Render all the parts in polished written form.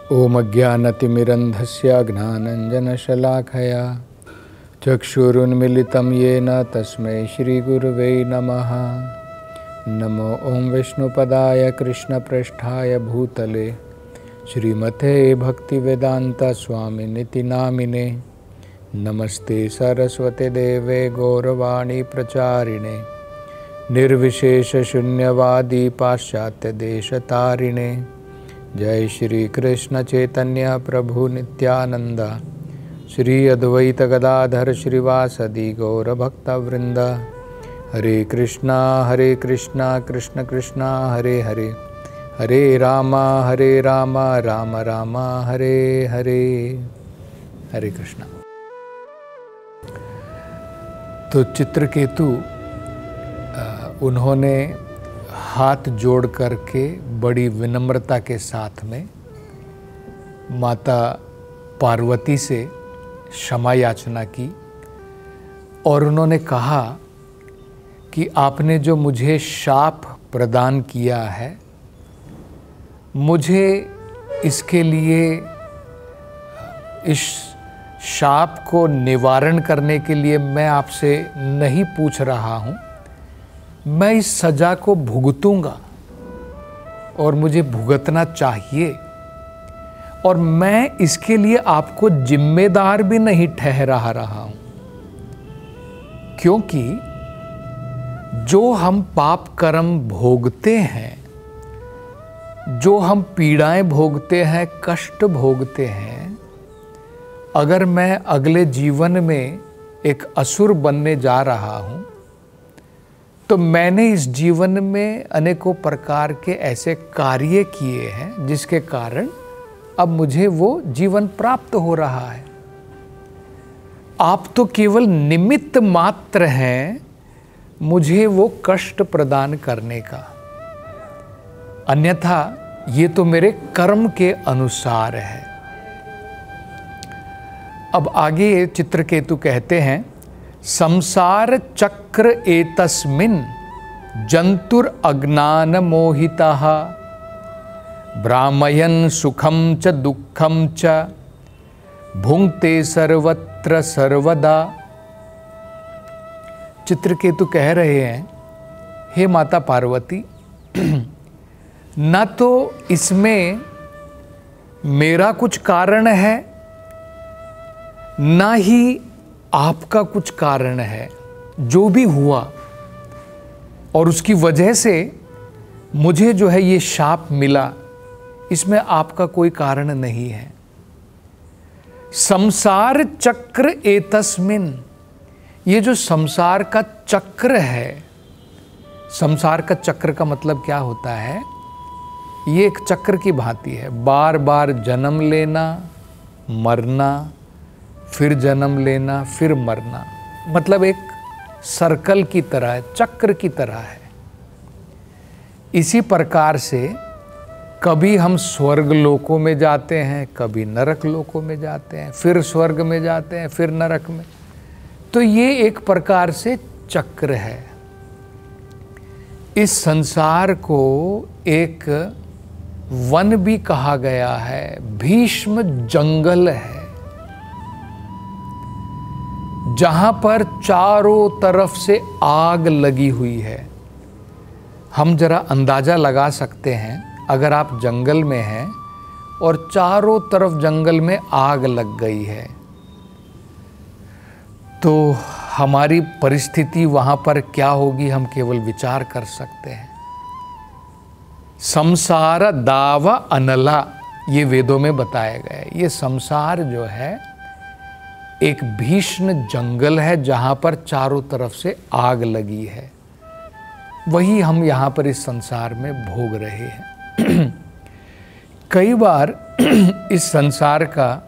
ओम अज्ञानतिमिरन्धस्य ज्ञानाञ्जनशलाखया चक्षुरुन्मिलितं येन तस्मै श्रीगुरुवे नमः। नमो ओं विष्णुपदाय कृष्णप्रेष्ठाय भूतले श्रीमते भक्तिवेदांता स्वामिनिति नामिने। नमस्ते सरस्वते देवे गौरवाणी प्रचारिणे निर्विशेष शून्यवादी पाश्चात्य देशतारिणे। जय श्री कृष्ण चैतन्य प्रभु नित्यानंद श्री अद्वैत गदाधर श्रीवासदि गौर भक्तवृंद। हरे कृष्णा कृष्ण कृष्णा हरे हरे, हरे राम राम राम हरे हरे। हरे कृष्णा। तो चित्रकेतु उन्होंने हाथ जोड़ करके बड़ी विनम्रता के साथ में माता पार्वती से क्षमा याचना की और उन्होंने कहा कि आपने जो मुझे शाप प्रदान किया है, मुझे इसके लिए इस शाप को निवारण करने के लिए मैं आपसे नहीं पूछ रहा हूँ, मैं इस सजा को भुगतूंगा और मुझे भुगतना चाहिए और मैं इसके लिए आपको जिम्मेदार भी नहीं ठहरा रहा हूं, क्योंकि जो हम पाप कर्म भोगते हैं, जो हम पीड़ाएं भोगते हैं, कष्ट भोगते हैं, अगर मैं अगले जीवन में एक असुर बनने जा रहा हूं तो मैंने इस जीवन में अनेकों प्रकार के ऐसे कार्य किए हैं जिसके कारण अब मुझे वो जीवन प्राप्त हो रहा है। आप तो केवल निमित्त मात्र हैं मुझे वो कष्ट प्रदान करने का, अन्यथा ये तो मेरे कर्म के अनुसार है। अब आगे चित्रकेतु कहते हैं, संसार चक्र एतस्मिन् जंतुर अज्ञान मोहितः भ्रामयन् सुखम च दुःखम च भुंक्ते सर्वत्र सर्वदा। चित्रकेतु कह रहे हैं, हे माता पार्वती, न तो इसमें मेरा कुछ कारण है, न ही आपका कुछ कारण है। जो भी हुआ और उसकी वजह से मुझे जो है ये शाप मिला, इसमें आपका कोई कारण नहीं है। संसार चक्र एतस्मिन्, ये जो संसार का चक्र है, संसार का चक्र का मतलब क्या होता है? ये एक चक्र की भांति है, बार बार जन्म लेना, मरना, फिर जन्म लेना, फिर मरना, मतलब एक सर्कल की तरह है, चक्र की तरह है। इसी प्रकार से कभी हम स्वर्ग लोकों में जाते हैं, कभी नरक लोकों में जाते हैं, फिर स्वर्ग में जाते हैं, फिर नरक में। तो ये एक प्रकार से चक्र है। इस संसार को एक वन भी कहा गया है, भीष्म जंगल है, जहां पर चारों तरफ से आग लगी हुई है। हम जरा अंदाजा लगा सकते हैं, अगर आप जंगल में हैं और चारों तरफ जंगल में आग लग गई है तो हमारी परिस्थिति वहां पर क्या होगी, हम केवल विचार कर सकते हैं। संसार दावा अनला, ये वेदों में बताया गया है। ये संसार जो है एक भीषण जंगल है जहां पर चारों तरफ से आग लगी है। वही हम यहाँ पर इस संसार में भोग रहे हैं। कई बार इस संसार का,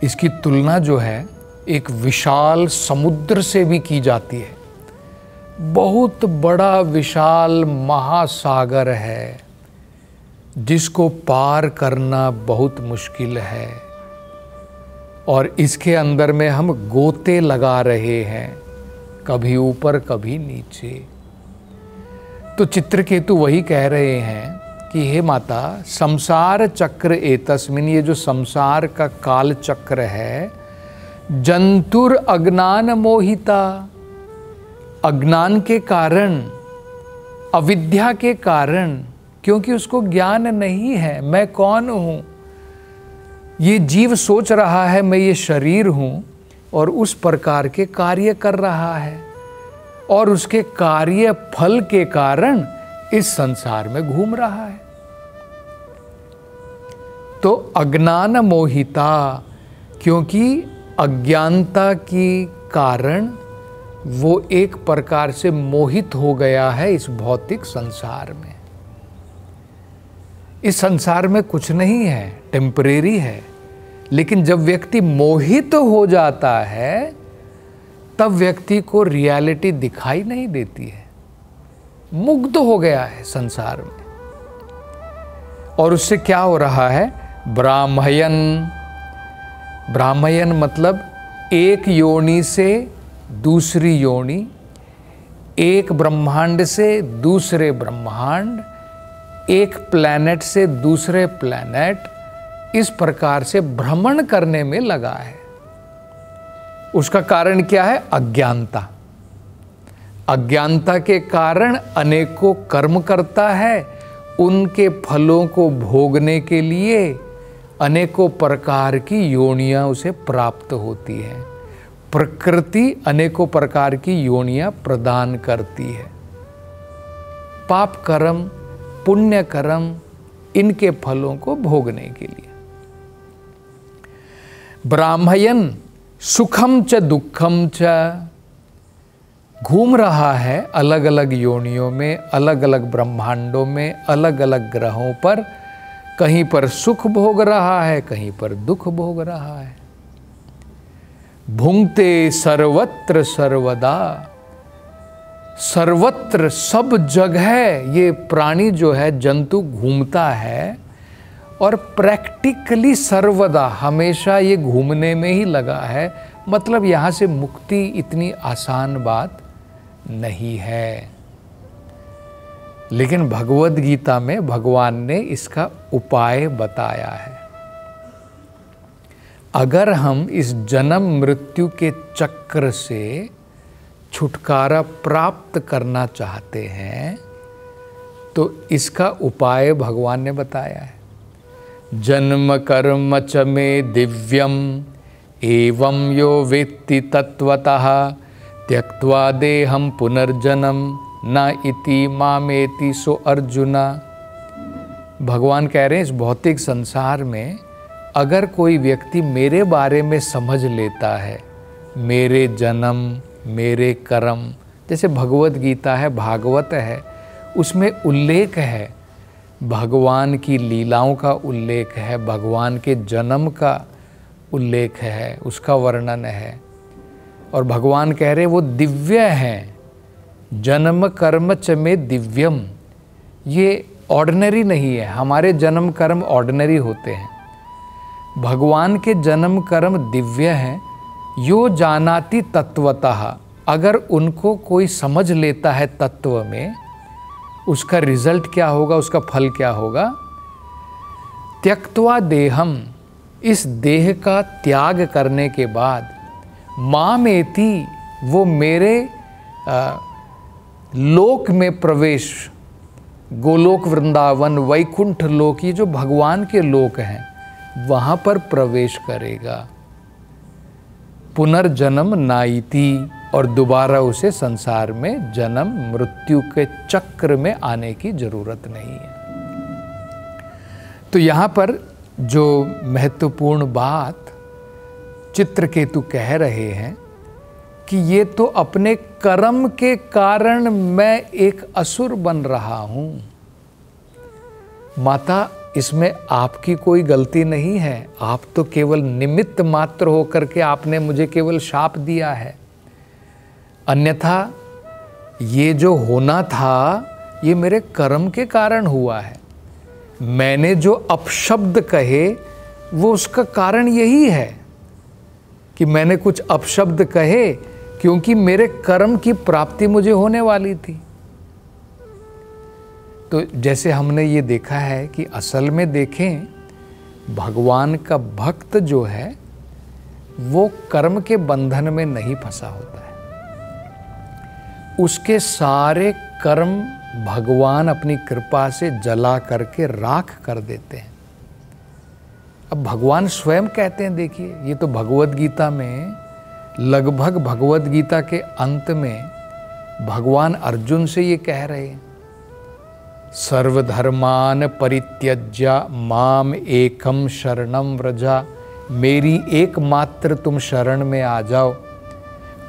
इसकी तुलना जो है एक विशाल समुद्र से भी की जाती है। बहुत बड़ा विशाल महासागर है जिसको पार करना बहुत मुश्किल है और इसके अंदर में हम गोते लगा रहे हैं, कभी ऊपर कभी नीचे। तो चित्रकेतु वही कह रहे हैं कि हे माता, संसार चक्र एतस्मिन, ये जो संसार का काल चक्र है, जंतुर अज्ञान मोहिता, अज्ञान के कारण, अविद्या के कारण, क्योंकि उसको ज्ञान नहीं है मैं कौन हूं। ये जीव सोच रहा है मैं ये शरीर हूं और उस प्रकार के कार्य कर रहा है और उसके कार्य फल के कारण इस संसार में घूम रहा है। तो अज्ञान मोहिता, क्योंकि अज्ञानता की कारण वो एक प्रकार से मोहित हो गया है इस भौतिक संसार में। इस संसार में कुछ नहीं है, टेम्परेरी है, लेकिन जब व्यक्ति मोहित हो जाता है तब व्यक्ति को रियलिटी दिखाई नहीं देती है, मुग्ध हो गया है संसार में। और उससे क्या हो रहा है? ब्राह्मयन, ब्राह्मयन मतलब एक योनि से दूसरी योनि, एक ब्रह्मांड से दूसरे ब्रह्मांड, एक प्लैनेट से दूसरे प्लैनेट, इस प्रकार से भ्रमण करने में लगा है। उसका कारण क्या है? अज्ञानता। अज्ञानता के कारण अनेकों कर्म करता है, उनके फलों को भोगने के लिए अनेकों प्रकार की योनियां उसे प्राप्त होती हैं। प्रकृति अनेकों प्रकार की योनियां प्रदान करती है। पाप कर्म, पुण्य कर्म, इनके फलों को भोगने के लिए। ब्राह्मयन सुखम च दुखम च, घूम रहा है अलग अलग योनियों में, अलग अलग ब्रह्मांडों में, अलग अलग ग्रहों पर। कहीं पर सुख भोग रहा है, कहीं पर दुख भोग रहा है। भुंक्ते सर्वत्र सर्वदा, सर्वत्र सब जगह ये प्राणी जो है, जंतु घूमता है और प्रैक्टिकली सर्वदा हमेशा ये घूमने में ही लगा है। मतलब यहाँ से मुक्ति इतनी आसान बात नहीं है। लेकिन भगवद गीता में भगवान ने इसका उपाय बताया है। अगर हम इस जन्म मृत्यु के चक्र से छुटकारा प्राप्त करना चाहते हैं तो इसका उपाय भगवान ने बताया है। जन्म कर्म च मे दिव्यम एवं यो वेत्ति तत्वतः त्यक्त्वा देहं पुनर्जन्म न इति मामेति सो अर्जुना। भगवान कह रहे हैं इस भौतिक संसार में अगर कोई व्यक्ति मेरे बारे में समझ लेता है, मेरे जन्म, मेरे कर्म, जैसे भगवद गीता है, भागवत है, उसमें उल्लेख है, भगवान की लीलाओं का उल्लेख है, भगवान के जन्म का उल्लेख है, उसका वर्णन है। और भगवान कह रहे वो दिव्य हैं। जन्म कर्म च में दिव्यम, ये ऑर्डिनरी नहीं है। हमारे जन्म कर्म ऑर्डिनरी होते हैं, भगवान के जन्म कर्म दिव्य हैं। यो जानाति तत्वतः, अगर उनको कोई समझ लेता है तत्व में, उसका रिजल्ट क्या होगा, उसका फल क्या होगा? त्यक्त्वा देहम, इस देह का त्याग करने के बाद, मामेति, वो मेरे लोक में प्रवेश, गोलोक, वृंदावन, वैकुंठ लोक, ये जो भगवान के लोक हैं वहाँ पर प्रवेश करेगा। पुनर्जन्म नाइति, और दोबारा उसे संसार में जन्म मृत्यु के चक्र में आने की जरूरत नहीं है। तो यहाँ पर जो महत्वपूर्ण बात चित्रकेतु कह रहे हैं कि ये तो अपने कर्म के कारण मैं एक असुर बन रहा हूँ। माता, इसमें आपकी कोई गलती नहीं है, आप तो केवल निमित्त मात्र होकर के आपने मुझे केवल शाप दिया है। अन्यथा ये जो होना था ये मेरे कर्म के कारण हुआ है। मैंने जो अपशब्द कहे वो उसका कारण यही है कि मैंने कुछ अपशब्द कहे क्योंकि मेरे कर्म की प्राप्ति मुझे होने वाली थी। तो जैसे हमने ये देखा है कि असल में देखें, भगवान का भक्त जो है वो कर्म के बंधन में नहीं फंसा होता है। उसके सारे कर्म भगवान अपनी कृपा से जला करके राख कर देते हैं। अब भगवान स्वयं कहते हैं, देखिए ये तो भगवद गीता में, लगभग भगवद गीता के अंत में भगवान अर्जुन से ये कह रहे हैं, सर्वधर्मान परित्यज्य माम एकम शरणम व्रजा, मेरी एकमात्र तुम शरण में आ जाओ।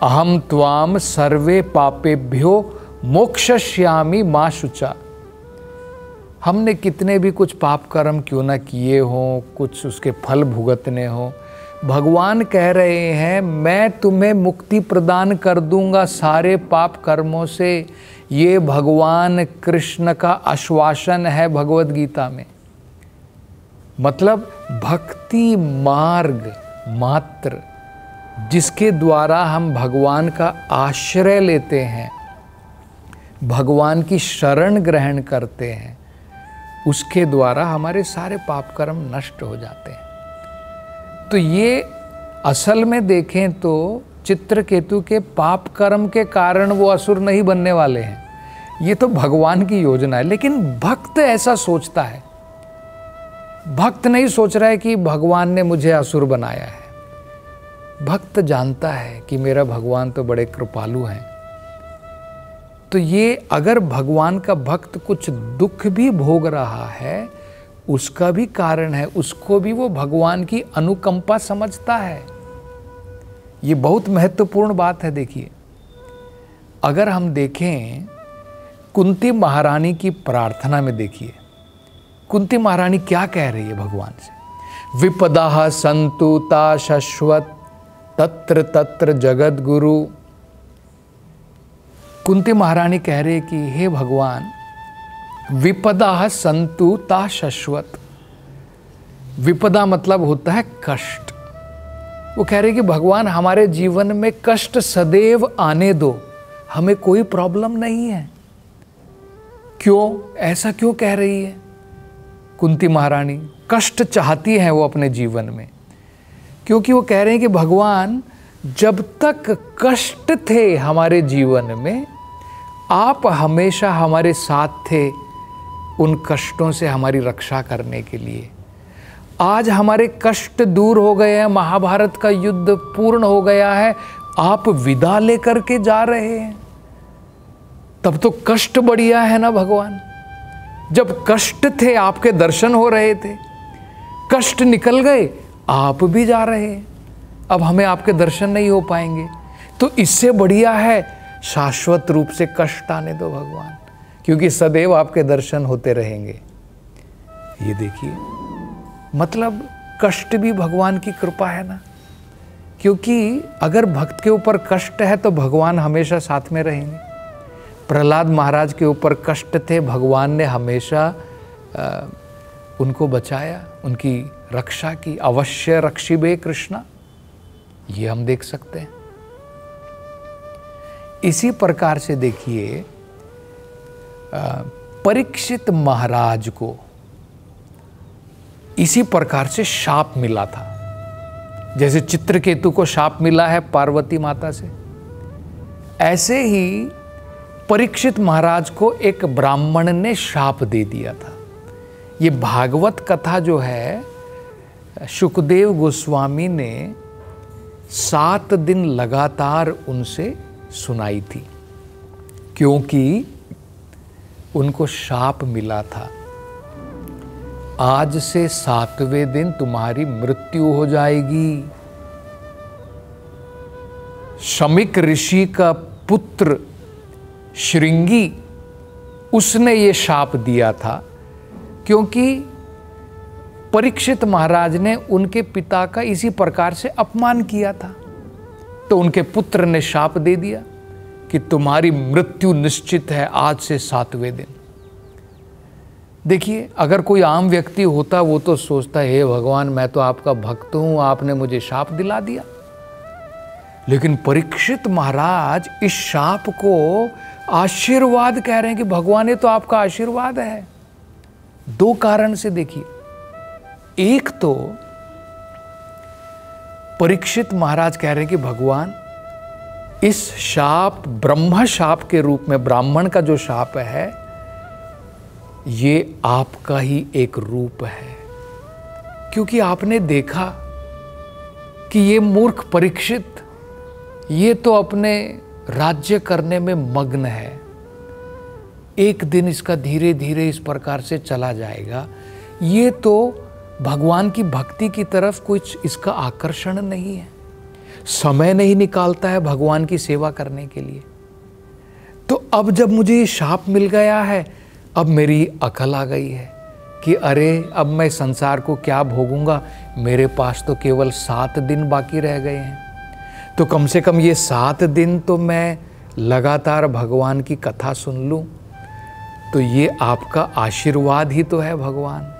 अहम त्वाम सर्वे पापेभ्यो मोक्षयिष्यामि मा शुचा। हमने कितने भी कुछ पाप कर्म क्यों ना किए हों, कुछ उसके फल भुगतने हों, भगवान कह रहे हैं मैं तुम्हें मुक्ति प्रदान कर दूंगा सारे पाप कर्मों से। ये भगवान कृष्ण का आश्वासन है भगवद गीता में। मतलब भक्ति मार्ग मात्र जिसके द्वारा हम भगवान का आश्रय लेते हैं, भगवान की शरण ग्रहण करते हैं, उसके द्वारा हमारे सारे पाप कर्म नष्ट हो जाते हैं। तो ये असल में देखें तो चित्रकेतु के पाप कर्म के कारण वो असुर नहीं बनने वाले हैं, ये तो भगवान की योजना है। लेकिन भक्त ऐसा सोचता है, भक्त नहीं सोच रहा है कि भगवान ने मुझे असुर बनाया है। भक्त जानता है कि मेरा भगवान तो बड़े कृपालु हैं। तो ये अगर भगवान का भक्त कुछ दुख भी भोग रहा है, उसका भी कारण है, उसको भी वो भगवान की अनुकंपा समझता है। ये बहुत महत्वपूर्ण बात है। देखिए, अगर हम देखें कुंती महारानी की प्रार्थना में, देखिए कुंती महारानी क्या कह रही है भगवान से, विपदा संतु ता शश्वत तत्र तत्र जगत गुरु। कुंती महारानी कह रही है कि हे भगवान, विपदा संतु ता शश्वत। विपदा मतलब होता है कष्ट। वो कह रहे कि भगवान हमारे जीवन में कष्ट सदैव आने दो, हमें कोई प्रॉब्लम नहीं है। क्यों, ऐसा क्यों कह रही है कुंती महारानी? कष्ट चाहती है वो अपने जीवन में, क्योंकि वो कह रहे हैं कि भगवान जब तक कष्ट थे हमारे जीवन में, आप हमेशा हमारे साथ थे उन कष्टों से हमारी रक्षा करने के लिए। आज हमारे कष्ट दूर हो गए हैं, महाभारत का युद्ध पूर्ण हो गया है, आप विदा लेकर के जा रहे हैं, तब तो कष्ट बढ़िया है ना भगवान। जब कष्ट थे आपके दर्शन हो रहे थे, कष्ट निकल गए आप भी जा रहे हैं, अब हमें आपके दर्शन नहीं हो पाएंगे। तो इससे बढ़िया है शाश्वत रूप से कष्ट आने दो भगवान, क्योंकि सदैव आपके दर्शन होते रहेंगे। ये देखिए, मतलब कष्ट भी भगवान की कृपा है ना, क्योंकि अगर भक्त के ऊपर कष्ट है तो भगवान हमेशा साथ में रहेंगे। प्रहलाद महाराज के ऊपर कष्ट थे, भगवान ने हमेशा उनको बचाया, उनकी रक्षा की। अवश्य रक्षिबे कृष्णा, ये हम देख सकते हैं। इसी प्रकार से देखिए, परीक्षित महाराज को इसी प्रकार से शाप मिला था। जैसे चित्रकेतु को शाप मिला है पार्वती माता से, ऐसे ही परीक्षित महाराज को एक ब्राह्मण ने शाप दे दिया था। ये भागवत कथा जो है, शुकदेव गोस्वामी ने 7 दिन लगातार उनसे सुनाई थी, क्योंकि उनको शाप मिला था, आज से 7वें दिन तुम्हारी मृत्यु हो जाएगी। शमिक ऋषि का पुत्र श्रृंगी, उसने ये शाप दिया था, क्योंकि परीक्षित महाराज ने उनके पिता का इसी प्रकार से अपमान किया था। तो उनके पुत्र ने शाप दे दिया कि तुम्हारी मृत्यु निश्चित है आज से 7वें दिन। देखिए, अगर कोई आम व्यक्ति होता वो तो सोचता है, हे भगवान मैं तो आपका भक्त हूं, आपने मुझे शाप दिला दिया। लेकिन परीक्षित महाराज इस शाप को आशीर्वाद कह रहे हैं कि भगवान ये तो आपका आशीर्वाद है। दो कारण से देखिए, एक तो परीक्षित महाराज कह रहे हैं कि भगवान इस शाप, ब्रह्म शाप के रूप में, ब्राह्मण का जो शाप है ये आपका ही एक रूप है, क्योंकि आपने देखा कि ये मूर्ख परीक्षित ये तो अपने राज्य करने में मग्न है, एक दिन इसका धीरे धीरे इस प्रकार से चला जाएगा, ये तो भगवान की भक्ति की तरफ कुछ इसका आकर्षण नहीं है, समय नहीं निकालता है भगवान की सेवा करने के लिए। तो अब जब मुझे ये शाप मिल गया है, अब मेरी अकल आ गई है कि अरे अब मैं संसार को क्या भोगूंगा, मेरे पास तो केवल 7 दिन बाकी रह गए हैं, तो कम से कम ये 7 दिन तो मैं लगातार भगवान की कथा सुन लूं। तो ये आपका आशीर्वाद ही तो है भगवान।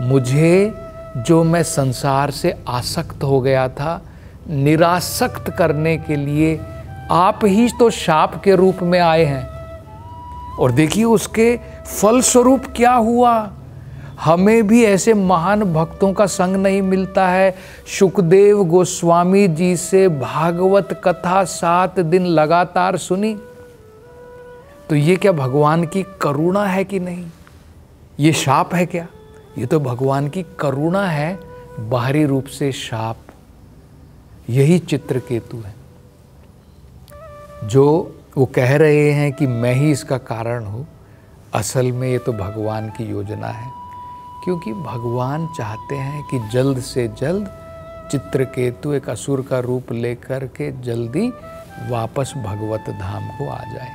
मुझे जो मैं संसार से आसक्त हो गया था, निरासक्त करने के लिए आप ही तो शाप के रूप में आए हैं। और देखिए उसके फलस्वरूप क्या हुआ, हमें भी ऐसे महान भक्तों का संग नहीं मिलता है। सुखदेव गोस्वामी जी से भागवत कथा 7 दिन लगातार सुनी, तो ये क्या भगवान की करुणा है कि नहीं? ये शाप है क्या? ये तो भगवान की करुणा है, बाहरी रूप से शाप। यही चित्रकेतु है जो वो कह रहे हैं कि मैं ही इसका कारण हूँ। असल में ये तो भगवान की योजना है, क्योंकि भगवान चाहते हैं कि जल्द से जल्द चित्रकेतु एक असुर का रूप लेकर के जल्दी वापस भगवत धाम को आ जाए।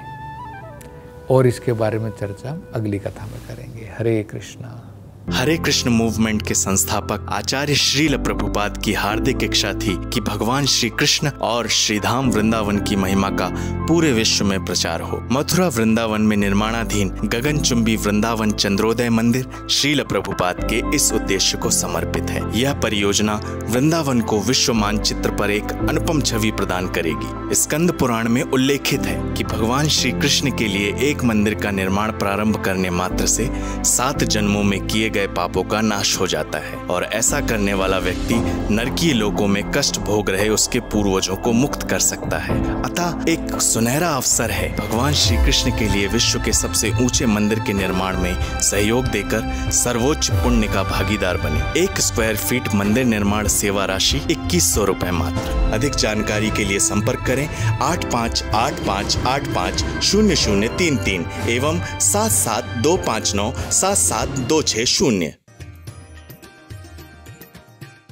और इसके बारे में चर्चा हम अगली कथा में करेंगे। हरे कृष्णा। हरे कृष्ण मूवमेंट के संस्थापक आचार्य श्रील प्रभुपाद की हार्दिक इच्छा थी कि भगवान श्री कृष्ण और श्रीधाम वृंदावन की महिमा का पूरे विश्व में प्रचार हो। मथुरा वृंदावन में निर्माणाधीन गगनचुंबी वृंदावन चंद्रोदय मंदिर श्रील प्रभुपाद के इस उद्देश्य को समर्पित है। यह परियोजना वृंदावन को विश्व मानचित्र पर एक अनुपम छवि प्रदान करेगी। स्कंद पुराण में उल्लेखित है कि भगवान श्री कृष्ण के लिए एक मंदिर का निर्माण प्रारंभ करने मात्र से 7 जन्मों में किए गए पापों का नाश हो जाता है, और ऐसा करने वाला व्यक्ति नरकीय लोकों में कष्ट भोग रहे उसके पूर्वजों को मुक्त कर सकता है। अतः एक सुनहरा अवसर है भगवान श्री कृष्ण के लिए विश्व के सबसे ऊंचे मंदिर के निर्माण में सहयोग देकर सर्वोच्च पुण्य का भागीदार बने। 1 स्क्वायर फीट मंदिर निर्माण सेवा राशि 2100 रुपए मात्र। अधिक जानकारी के लिए संपर्क करें 8585850033 एवं 77259 77260।